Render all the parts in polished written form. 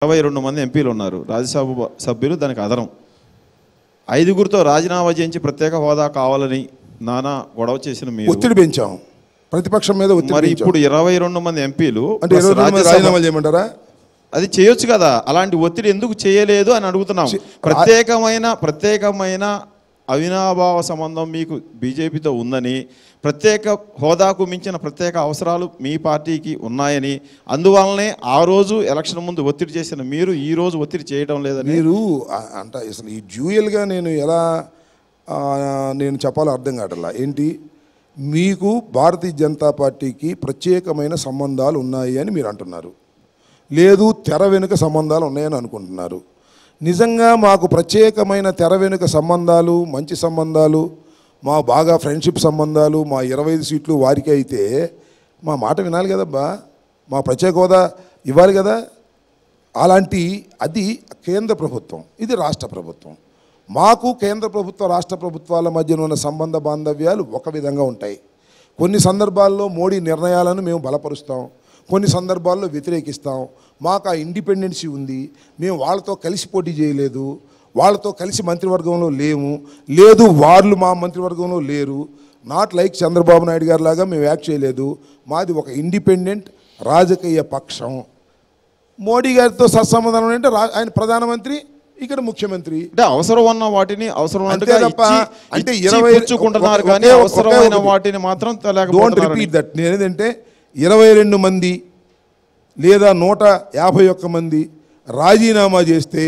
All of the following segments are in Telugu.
22 మంది ఎంపీలు ఉన్నారు, రాజ్యసభ సభ్యులు దానికి అదనం. 5గురితో రాజీనామా చేయించి ప్రత్యేక హోదా కావాలని నానా గొడవ చేసిన మీరు ఒత్తిడి పెంచాం, ప్రతిపక్షం మీద ఒత్తిడి. మరి ఇప్పుడు 22 మంది ఎంపీలు అంటే రాజీనామా చేయమంటారా? అది చేయొచ్చు కదా, అలాంటి ఒత్తిడి ఎందుకు చేయలేదు అని అడుగుతున్నాం. ప్రత్యేకమైన అవినాభావ సంబంధం మీకు బీజేపీతో ఉందని, ప్రత్యేక హోదాకు మించిన ప్రత్యేక అవసరాలు మీ పార్టీకి ఉన్నాయని, అందువల్లనే ఆ రోజు ఎలక్షన్ ముందు ఒత్తిడి చేసిన మీరు ఈ రోజు ఒత్తిడి చేయడం లేదని మీరు అంటే అసలు ఈ డ్యూయల్గా నేను ఎలా నేను చెప్పాలో అర్థం కావట్లా. ఏంటి, మీకు భారతీయ జనతా పార్టీకి ప్రత్యేకమైన సంబంధాలు ఉన్నాయి అని మీరు అంటున్నారు, లేదు తెర వెనుక సంబంధాలు ఉన్నాయని అనుకుంటున్నారు. నిజంగా మాకు ప్రత్యేకమైన తెర వెనుక సంబంధాలు, మంచి సంబంధాలు, మా బాగా ఫ్రెండ్షిప్ సంబంధాలు, మా 25 సీట్లు వారికి అయితే మా మాట వినాలి కదబ్బా, మా ప్రత్యేక హోదా ఇవ్వాలి కదా. అలాంటి అది కేంద్ర ప్రభుత్వం, ఇది రాష్ట్ర ప్రభుత్వం. మాకు కేంద్ర ప్రభుత్వ రాష్ట్ర ప్రభుత్వాల మధ్యన ఉన్న సంబంధ బాంధవ్యాలు ఒక విధంగా ఉంటాయి. కొన్ని సందర్భాల్లో మోడీ నిర్ణయాలను మేము బలపరుస్తాం, కొన్ని సందర్భాల్లో వ్యతిరేకిస్తాం. మాకు ఆ ఇండిపెండెన్సీ ఉంది, మేము వాళ్ళతో కలిసి పోటీ చేయలేదు, వాళ్ళతో కలిసి మంత్రివర్గంలో లేము, లేదు వాళ్ళు మా మంత్రివర్గంలో లేరు. నాట్ లైక్ చంద్రబాబు నాయుడు గారి లాగా మేము యాక్ట్ చేయలేదు. మాది ఒక ఇండిపెండెంట్ రాజకీయ పక్షం. మోడీ గారితో సత్సంబంధం అంటే ఆయన ప్రధానమంత్రి, ఇక్కడ ముఖ్యమంత్రి. అంటే అవసరం ఉన్న వాటిని అవసరం అంటే 20 కానీ అవసరమైన వాటిని మాత్రం డోంట్ రిపీట్ దట్. నేనేంటంటే 22 మంది లేదా 151 మంది రాజీనామా చేస్తే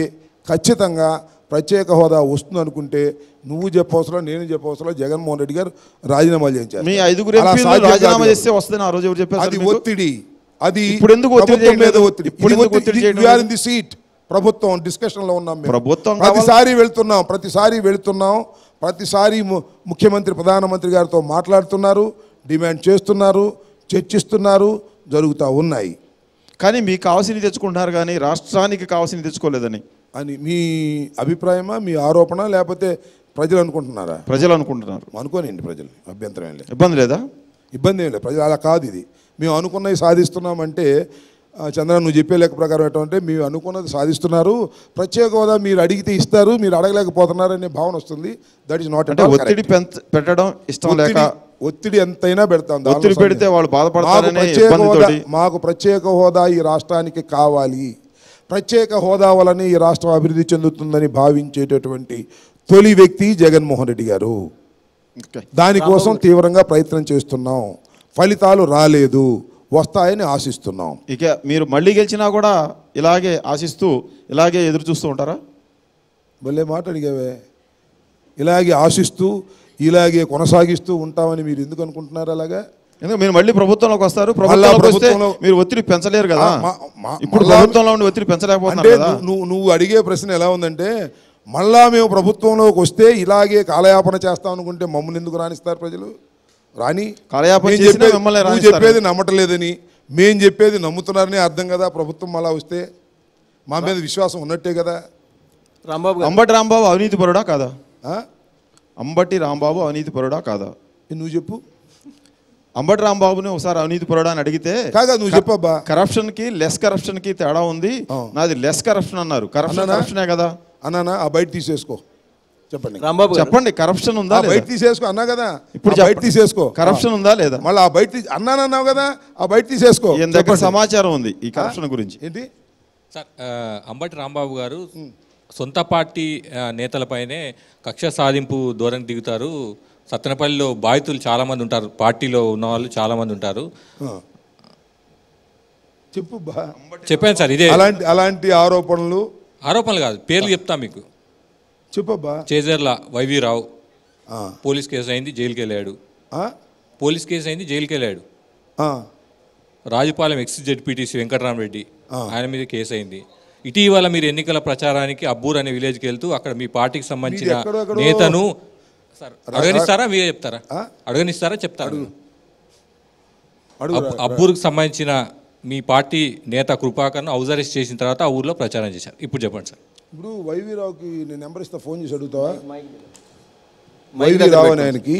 ఖచ్చితంగా ప్రత్యేక హోదా వస్తుంది అనుకుంటే నువ్వు చెప్పవసరం, నేను చెప్పవసరం, జగన్మోహన్ రెడ్డి గారు రాజీనామాలు చేయించారు. మీ 5 ఎంపీలు రాజీనామా చేస్తే వస్తుందని ఆ రోజు ఎవరు చెప్పారు? అది ఒత్తిడి. అది ఇప్పుడు ఎందుకు ఒత్తిడి మీద ఒత్తిడి సీట్ ప్రభుత్వం డిస్కషన్లో ఉన్నాం. ప్రభుత్వం ప్రతిసారి వెళుతున్నాం, ప్రతిసారి ముఖ్యమంత్రి ప్రధానమంత్రి గారితో మాట్లాడుతున్నారు, డిమాండ్ చేస్తున్నారు, చర్చిస్తున్నారు, జరుగుతూ ఉన్నాయి. కానీ మీకు కావాల్సింది తెచ్చుకుంటున్నారు కానీ రాష్ట్రానికి కావాల్సింది తెచ్చుకోలేదని అని మీ అభిప్రాయమా, మీ ఆరోపణ, లేకపోతే ప్రజలు అనుకుంటున్నారా? ప్రజలు అనుకుంటున్నారు. అనుకోనండి, ప్రజలు అభ్యంతరం ఏం లేదు, ఇబ్బంది లేదా? ఇబ్బంది ఏం లేదు. ప్రజలు అలా కాదు, ఇది మేము అనుకున్నవి సాధిస్తున్నామంటే చంద్ర నువ్వు చెప్పే లెక్క ప్రకారం ఏంటంటే మీరు అనుకున్నది సాధిస్తున్నారు, ప్రత్యేక హోదా మీరు అడిగితే ఇస్తారు, మీరు అడగలేకపోతున్నారు అనే భావన వస్తుంది. That is not. అంటే ఒత్తిడి పెట్టడం ఇష్టం లేక ఒత్తిడి ఎంతైనా పెడతాం, ఒత్తిడి పెడితే వాళ్ళు బాధపడతారని. మాకు ప్రత్యేక హోదా ఈ రాష్ట్రానికి కావాలి, ప్రత్యేక హోదా వలన ఈ రాష్ట్రం అభివృద్ధి చెందుతుందని భావించేటటువంటి తొలి వ్యక్తి జగన్మోహన్ రెడ్డి గారు. దానికోసం తీవ్రంగా ప్రయత్నం చేస్తున్నాం, ఫలితాలు రాలేదు, వస్తాయని ఆశిస్తున్నాం. ఇక మీరు మళ్ళీ గెలిచినా కూడా ఇలాగే ఆశిస్తూ ఇలాగే ఎదురు చూస్తూ ఉంటారా? భలే మాట అడిగావే. ఇలాగే ఆశిస్తూ ఇలాగే కొనసాగిస్తూ ఉంటామని మీరు ఎందుకు అనుకుంటున్నారు? అలాగా ఎందుకు మీరు మళ్ళీ ప్రభుత్వంలోకి వస్తారు, ప్రభుత్వంలో మీరు ఒత్తిడి పెంచలేరు కదా. ఇప్పుడు ప్రభుత్వంలో ఉండి ఒత్తిడి పెంచలేకపోతున్నారు. నువ్వు అడిగే ప్రశ్న ఎలా ఉందంటే మళ్ళా మేము ప్రభుత్వంలోకి వస్తే ఇలాగే కాలయాపన చేస్తాం అనుకుంటే మమ్మల్ని ఎందుకు రాణిస్తారు ప్రజలు? రాని చెప్పేది నమ్మటలేదని, మేం చెప్పేది నమ్ముతున్నారని అర్థం కదా. ప్రభుత్వం మళ్ళా వస్తే మా మీద విశ్వాసం ఉన్నట్టే కదా. అంబటి రాంబాబు అవినీతి పరుడా కాదా? అంబటి రాంబాబు అవినీతి పరుడా కాదా? నువ్వు చెప్పు. అంబటి రాంబాబుని ఒకసారి అవినీతి పరుడా అని అడిగితే కాగా నువ్వు చెప్పబ్బా. కరప్షన్కి లెస్ కరప్షన్కి తేడా ఉంది, నాది లెస్ కరప్షన్ అన్నారు. కరప్షనే కదా అన్నానా? ఆ బయట తీసేసుకో, చెప్పండి రాంబాబు, చెప్పండి. కరప్షన్ ఉందా? బయట తీసేసుకో అన్నా కదా. ఇప్పుడు బయట తీసేసుకో. కరప్షన్ ఉందా లేదా? మళ్ళీ ఆ బయట అన్నానన్నావు కదా, ఆ బయట తీసేసుకో. ఈయన దగ్గర సమాచారం ఉంది ఈ కరప్షన్ గురించి. ఏంటి సార్, అంబటి రాంబాబు గారు సొంత పార్టీ నేతలపైనే కక్ష సాధింపు ధోరణి దిగుతారు. సత్తెనపల్లిలో బాధితులు చాలామంది ఉంటారు, పార్టీలో ఉన్న వాళ్ళు చాలామంది ఉంటారు. చెప్పు. చెప్పాను సార్, ఇదే అలాంటి ఆరోపణలు కాదు, పేర్లు చెప్తా మీకు. చెప్పబ్బా. చేజర్ల వైవి రావు పోలీస్ కేసు అయింది, జైలుకి వెళ్ళాడు. పోలీస్ కేసు అయింది, జైలుకి వెళ్ళాడు. రాజుపాలెం ఎక్స్ జెడ్పీటీసీ వెంకటరామరెడ్డి, ఆయన మీద కేసు అయింది. ఇటీవల మీరు ఎన్నికల ప్రచారానికి అబ్బూర్ అనే విలేజ్కి వెళ్తూ అక్కడ మీ పార్టీకి సంబంధించిన నేతను సార్ అడగనిస్తారా? మీరే చెప్తారా? అడగనిస్తారా? చెప్తారు. అబ్బూర్కి సంబంధించిన మీ పార్టీ నేత కృపాకర్ను హౌస్ అరెస్ట్ చేసిన తర్వాత ఆ ఊర్లో ప్రచారం చేశారు. ఇప్పుడు చెప్పండి సార్. ఇప్పుడు వైవీరావుకి నేను నెంబర్ ఇస్తా, ఫోన్ చేసి అడుగుతావా? వైవీరావు అని ఆయనకి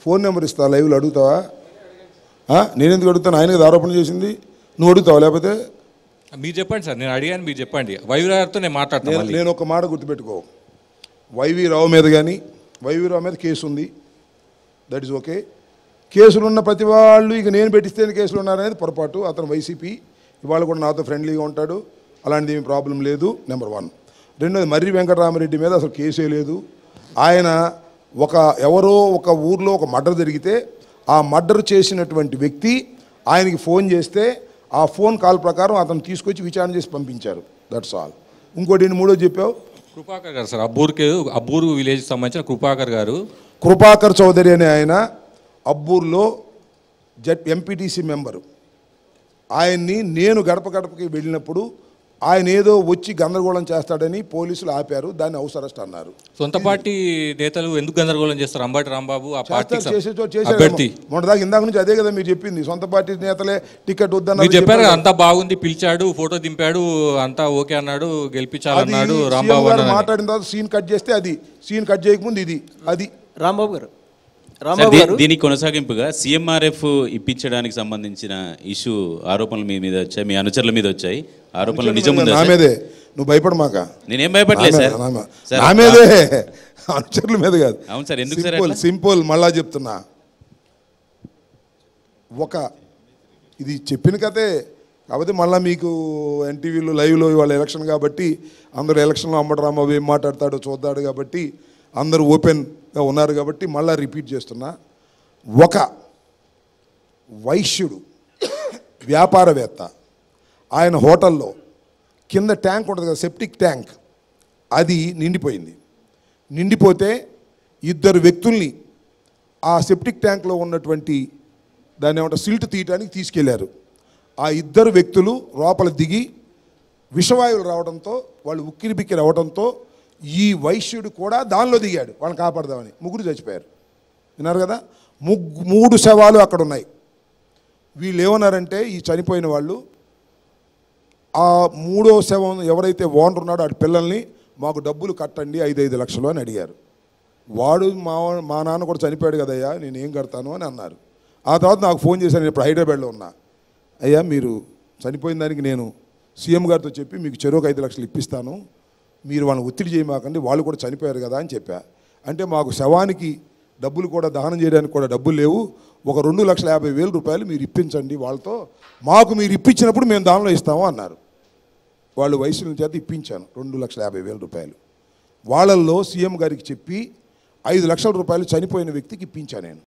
ఫోన్ నెంబర్ ఇస్తా, లైవ్లో అడుగుతావా? నేను ఎందుకు అడుగుతాను? ఆయనకి ఆరోపణ చేసింది, నువ్వు అడుగుతావా? లేకపోతే మీరు చెప్పండి సార్, నేను అడిగాను, మీరు చెప్పండి. వైవి గారితో నేను మాట్లాడతాను. నేను ఒక మాట గుర్తుపెట్టుకో, వైవి రావు మీద కానీ, వైవి రావు మీద కేసు ఉంది, దట్ ఈస్ ఓకే. కేసులు ఉన్న ప్రతి వాళ్ళు ఇక నేను పెట్టిస్తేనే కేసులు ఉన్నారనేది పొరపాటు. అతను వైసీపీ, ఇవాళ కూడా నాతో ఫ్రెండ్లీగా ఉంటాడు, అలాంటిది ఏమి ప్రాబ్లం లేదు. నెంబర్ 1. రెండోది, మర్రి వెంకటరామరెడ్డి మీద అసలు కేసే లేదు. ఆయన ఎవరో ఒక ఊర్లో ఒక మర్డర్ జరిగితే ఆ మర్డర్ చేసినటువంటి వ్యక్తి ఆయనకి ఫోన్ చేస్తే ఆ ఫోన్ కాల్ ప్రకారం అతను తీసుకొచ్చి విచారణ చేసి పంపించారు. That's all. ఇంకోటి మూడోది చెప్పావు, కృపాకర్ గారు సార్, అబ్బూరు విలేజ్కి సంబంధించిన కృపాకర్ గారు, కృపాకర్ చౌదరి అనే ఆయన అబ్బూర్లో ఎంపీటీసీ మెంబరు. ఆయన్ని నేను గడప గడపకి వెళ్ళినప్పుడు ఆయన ఏదో వచ్చి గందరగోళం చేస్తాడని పోలీసులు ఆపారు, దాన్ని హౌస్ అరెస్ట్ అన్నారు. సొంత పార్టీ నేతలు ఎందుకు గందరగోళం చేస్తారు? అంబటి రాంబాబు ఆ పార్టీ చేశారు. మొన్నదాకా ఇందాక నుంచి అదే కదా మీరు చెప్పింది, సొంత పార్టీ నేతలే టికెట్ వద్దన్నారు. చెప్పారు అంతా బాగుంది, పిలిచాడు, ఫోటో దింపాడు, అంతా ఓకే అన్నాడు, గెలిపించాలన్నాడు. రాంబాబు మాట్లాడిన తర్వాత సీన్ కట్ చేస్తే అది, సీన్ కట్ చేయకముందు ఇది, అది రాంబాబు గారు. దీనికి కొనసాగింపుగా సీఎంఆర్ఎఫ్ ఇప్పించడానికి సంబంధించిన ఇష్యూ ఆరోపణలు మీ మీద వచ్చాయి, మీ అనుచరుల మీద వచ్చాయి. ఆరోపణలు నిజం ఉందా? నా మీదే, నువ్వు భయపడమాక. నేనేం భయపడలేదు సార్, నా మీదే, అనుచరుల మీద కాదు. అవును సార్, ఎందుకు సార్? సింపుల్, మళ్ళా చెప్తున్నా, ఇది చెప్పిన కథే కాకపోతే మళ్ళీ మీకు ఎన్టీవీలో లైవ్లో ఇవాళ ఎలక్షన్ కాబట్టి అందరూ ఎలక్షన్లో అంబటి రాంబాబు ఏం మాట్లాడతాడో చూద్దాడు కాబట్టి అందరూ ఓపెన్గా ఉన్నారు కాబట్టి మళ్ళీ రిపీట్ చేస్తున్నా. ఒక వైశ్యుడు వ్యాపారవేత్త, ఆయన హోటల్లో కింద ట్యాంక్ ఉంటుంది కదా, సెప్టిక్ ట్యాంక్, అది నిండిపోయింది. నిండిపోతే 2 వ్యక్తుల్ని ఆ సెప్టిక్ ట్యాంక్లో ఉన్నటువంటి దాన్ని ఏమంటారు సిల్ట్ తీయటానికి తీసుకెళ్లారు. ఆ 2 వ్యక్తులు లోపల దిగి విషవాయువులు రావడంతో వాళ్ళు ఉక్కిరి బిక్కిరి అవడంతో ఈ వైశ్యుడు కూడా దానిలో దిగాడు వాళ్ళని కాపాడదామని. 3 చచ్చిపోయారు. విన్నారు కదా, 3 శవాలు అక్కడ ఉన్నాయి. వీళ్ళు ఏమన్నారంటే ఈ చనిపోయిన వాళ్ళు ఆ 3వ శవం ఎవరైతే ఓనర్ ఉన్నాడో ఆ పిల్లల్ని మాకు డబ్బులు కట్టండి 5 లక్షలు అని అడిగారు. వాడు మా నాన్న కూడా చనిపోయాడు కదయ్యా, నేను ఏం కడతాను అని అన్నారు. ఆ తర్వాత నాకు ఫోన్ చేశాను, నేను ఇప్పుడు హైదరాబాద్లో ఉన్నా, అయ్యా మీరు చనిపోయిన దానికి నేను సీఎం గారితో చెప్పి మీకు చెరువుకు 5 లక్షలు ఇప్పిస్తాను, మీరు వాళ్ళని ఒత్తిడి చేయమాకండి, వాళ్ళు కూడా చనిపోయారు కదా అని చెప్పా. అంటే మాకు శవానికి డబ్బులు కూడా దహనం చేయడానికి కూడా డబ్బులు లేవు, ఒక 2,50,000 రూపాయలు మీరు ఇప్పించండి వాళ్ళతో, మాకు మీరు ఇప్పించినప్పుడు మేము దానిలో ఇస్తాము అన్నారు. వాళ్ళు వయసుల చేత ఇప్పించాను 2,50,000 రూపాయలు. వాళ్ళల్లో సీఎం గారికి చెప్పి 5 లక్షల రూపాయలు చనిపోయిన వ్యక్తికి ఇప్పించాను నేను.